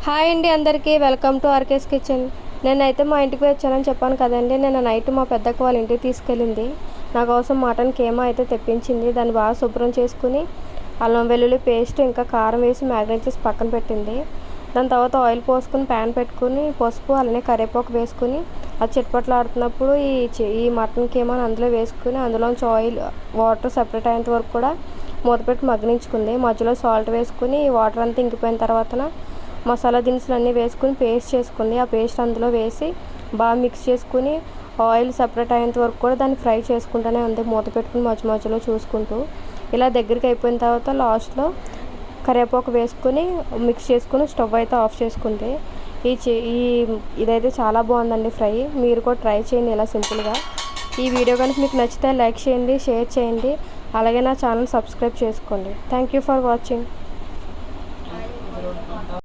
Hi అండి, అందరికీ welcome to RK's kitchen. నేనైతే మా ఇంటికి వచ్చానని చెప్పాను కదండి. నేను నైట్ మా పెద్దక్క వాళ్ళ ఇంటికి తీసుకెళ్ళింది. నా కోసం మటన్ కీమా అయితే తెప్పించింది. దాన్ని బాగా శుభ్రం చేసుకుని అల్లం వెల్లుల్లి పేస్ట్ ఇంకా కారం వేసి మ్యాగ్నేట్ చేసి పక్కన పెట్టింది. దాని తర్వాత ఆయిల్ పోసుకుని ప్యాన్ పెట్టుకుని పసుపు అలానే కరివేపాకు వేసుకుని అది చిట్పట్లాడుతున్నప్పుడు ఈ మటన్ కీమాని అందులో వేసుకుని అందులోంచి వాటర్ సెపరేట్ అయ్యేంత వరకు కూడా మూత పెట్టి మగ్గనించుకుంది. మధ్యలో సాల్ట్ వేసుకుని వాటర్ అంతా ఇంకిపోయిన తర్వాత మసాలా దినుసులు అన్నీ వేసుకుని పేస్ట్ చేసుకుంది. ఆ పేస్ట్ అందులో వేసి బాగా మిక్స్ చేసుకుని ఆయిల్ సపరేట్ అయ్యేంత వరకు కూడా దాన్ని ఫ్రై చేసుకుంటూనే ఉంది, మూత పెట్టుకుని మధ్య మధ్యలో చూసుకుంటూ. ఇలా దగ్గరికి అయిపోయిన తర్వాత లాస్ట్లో కరివేపాకు వేసుకుని మిక్స్ చేసుకుని స్టవ్ అయితే ఆఫ్ చేసుకుంది. ఇదైతే చాలా బాగుందండి ఫ్రై. మీరు కూడా ట్రై చేయండి ఇలా సింపుల్గా. ఈ వీడియో కనుక మీకు నచ్చితే లైక్ చేయండి, షేర్ చేయండి, అలాగే నా ఛానల్ సబ్స్క్రైబ్ చేసుకోండి. Thank you for watching.